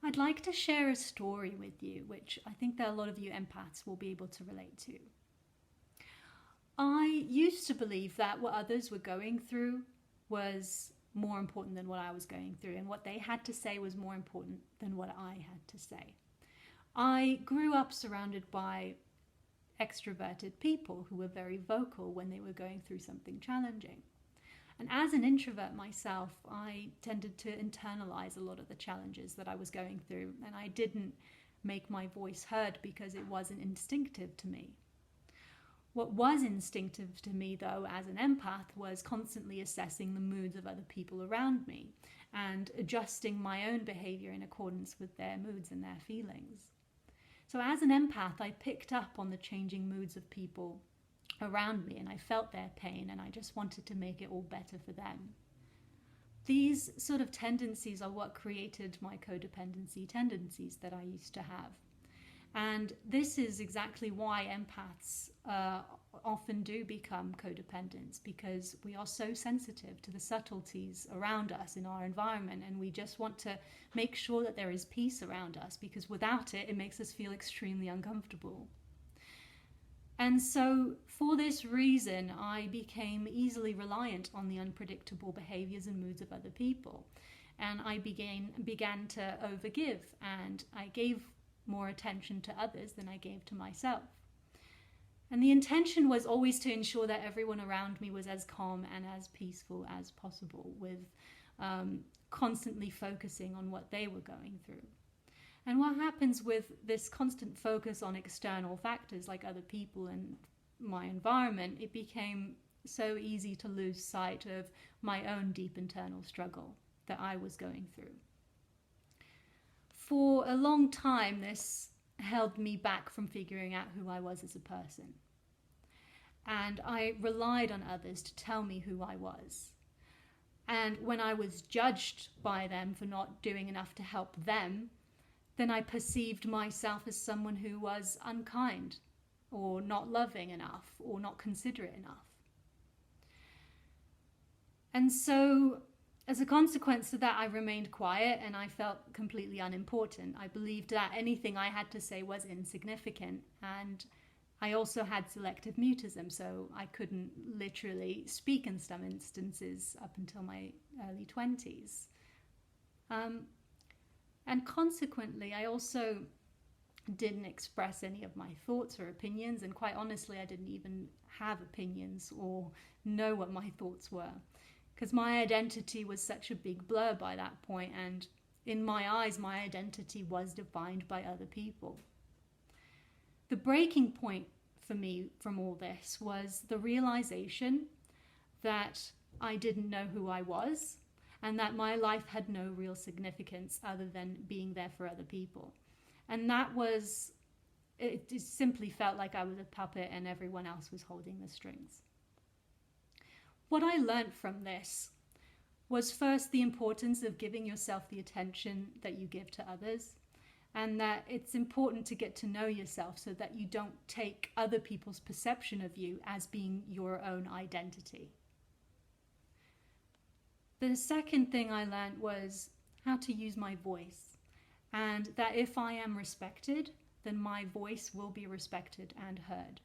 I'd like to share a story with you, which I think that a lot of you empaths will be able to relate to. I used to believe that what others were going through was more important than what I was going through, and what they had to say was more important than what I had to say. I grew up surrounded by extroverted people who were very vocal when they were going through something challenging. And as an introvert myself, I tended to internalize a lot of the challenges that I was going through, and I didn't make my voice heard because it wasn't instinctive to me. What was instinctive to me, though, as an empath, was constantly assessing the moods of other people around me and adjusting my own behavior in accordance with their moods and their feelings. So as an empath, I picked up on the changing moods of people around me, and I felt their pain, and I just wanted to make it all better for them. These sort of tendencies are what created my codependency tendencies that I used to have. And this is exactly why empaths often do become codependents, because we are so sensitive to the subtleties around us in our environment, and we just want to make sure that there is peace around us, because without it, it makes us feel extremely uncomfortable. And so for this reason, I became easily reliant on the unpredictable behaviors and moods of other people. And I began to overgive, and I gave more attention to others than I gave to myself. And the intention was always to ensure that everyone around me was as calm and as peaceful as possible, with constantly focusing on what they were going through. And what happens with this constant focus on external factors like other people and my environment, it became so easy to lose sight of my own deep internal struggle that I was going through. For a long time, this held me back from figuring out who I was as a person. And I relied on others to tell me who I was. And when I was judged by them for not doing enough to help them, then I perceived myself as someone who was unkind, or not loving enough, or not considerate enough. And so, as a consequence of that, I remained quiet and I felt completely unimportant. I believed that anything I had to say was insignificant, and I also had selective mutism, so I couldn't literally speak in some instances up until my early 20s. And consequently, I also didn't express any of my thoughts or opinions, and quite honestly, I didn't even have opinions or know what my thoughts were, because my identity was such a big blur by that point, and in my eyes, my identity was defined by other people. The breaking point for me from all this was the realization that I didn't know who I was, and that my life had no real significance other than being there for other people. And that was, it just simply felt like I was a puppet and everyone else was holding the strings. What I learned from this was first the importance of giving yourself the attention that you give to others, and that it's important to get to know yourself so that you don't take other people's perception of you as being your own identity. The second thing I learned was how to use my voice, and that if I am respected, then my voice will be respected and heard.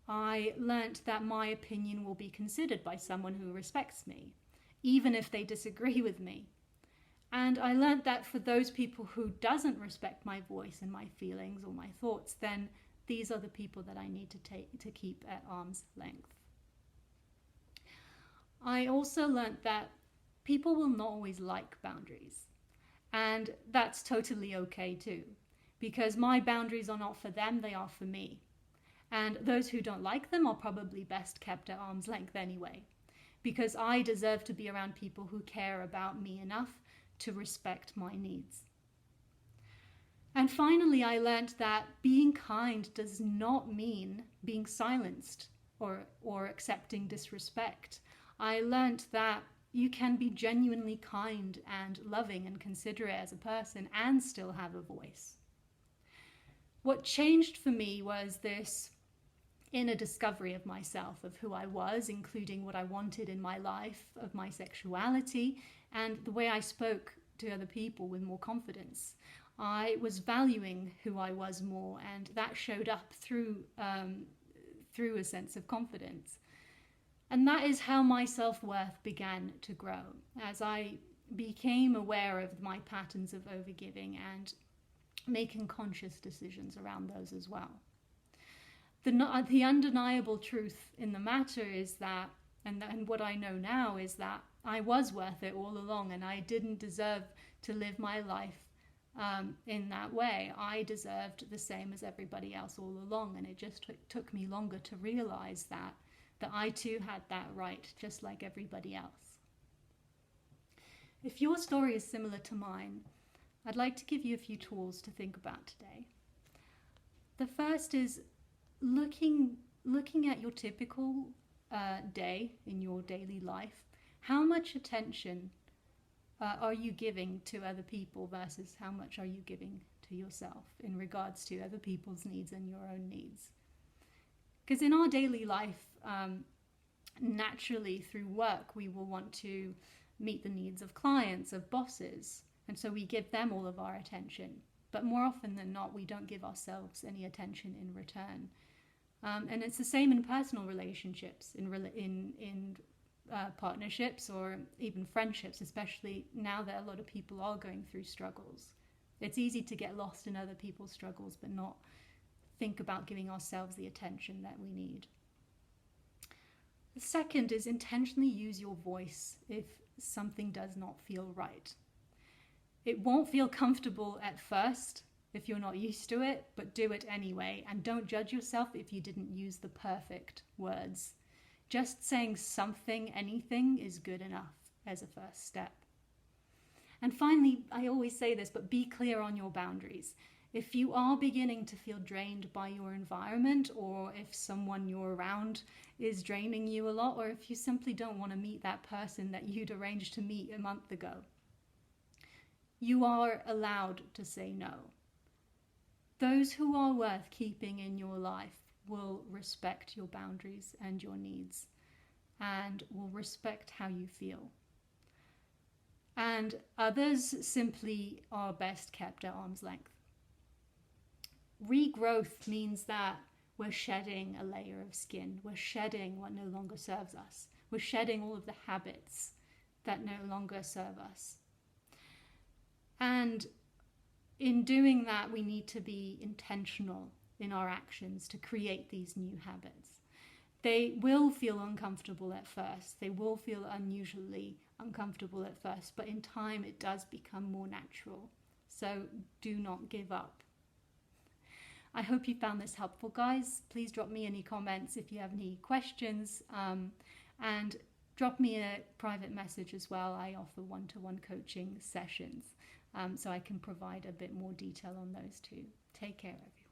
I learnt that my opinion will be considered by someone who respects me, even if they disagree with me. And I learnt that for those people who doesn't respect my voice and my feelings or my thoughts, then these are the people that I need to keep at arm's length. I also learnt that people will not always like boundaries, and that's totally okay too, because my boundaries are not for them, they are for me. And those who don't like them are probably best kept at arm's length anyway, because I deserve to be around people who care about me enough to respect my needs. And finally, I learned that being kind does not mean being silenced or accepting disrespect. I learned that you can be genuinely kind and loving and considerate as a person and still have a voice. What changed for me was this inner discovery of myself, of who I was, including what I wanted in my life, of my sexuality, and the way I spoke to other people with more confidence. I was valuing who I was more, and that showed up through a sense of confidence. And that is how my self-worth began to grow, as I became aware of my patterns of overgiving and making conscious decisions around those as well. The undeniable truth in the matter is that, and what I know now is that I was worth it all along, and I didn't deserve to live my life in that way. I deserved the same as everybody else all along, and it just took me longer to realize that I too had that right, just like everybody else. If your story is similar to mine, I'd like to give you a few tools to think about today. The first is looking at your typical day in your daily life. How much attention are you giving to other people versus how much are you giving to yourself in regards to other people's needs and your own needs? Because in our daily life, naturally through work, we will want to meet the needs of clients, of bosses, and so we give them all of our attention. But more often than not, we don't give ourselves any attention in return. And it's the same in personal relationships, in partnerships, or even friendships, especially now that a lot of people are going through struggles. It's easy to get lost in other people's struggles, but not think about giving ourselves the attention that we need. The second is intentionally use your voice if something does not feel right. It won't feel comfortable at first if you're not used to it, but do it anyway, and don't judge yourself if you didn't use the perfect words. Just saying something, anything, is good enough as a first step. And finally, I always say this, but be clear on your boundaries. If you are beginning to feel drained by your environment, or if someone you're around is draining you a lot, or if you simply don't want to meet that person that you'd arranged to meet a month ago, you are allowed to say no. Those who are worth keeping in your life will respect your boundaries and your needs, and will respect how you feel. And others simply are best kept at arm's length. Regrowth means that we're shedding a layer of skin. We're shedding what no longer serves us. We're shedding all of the habits that no longer serve us. And in doing that, we need to be intentional in our actions to create these new habits. They will feel uncomfortable at first. They will feel unusually uncomfortable at first, but in time it does become more natural. So do not give up. I hope you found this helpful, guys. Please drop me any comments if you have any questions, and drop me a private message as well. I offer one-to-one coaching sessions, so I can provide a bit more detail on those too. Take care, everyone.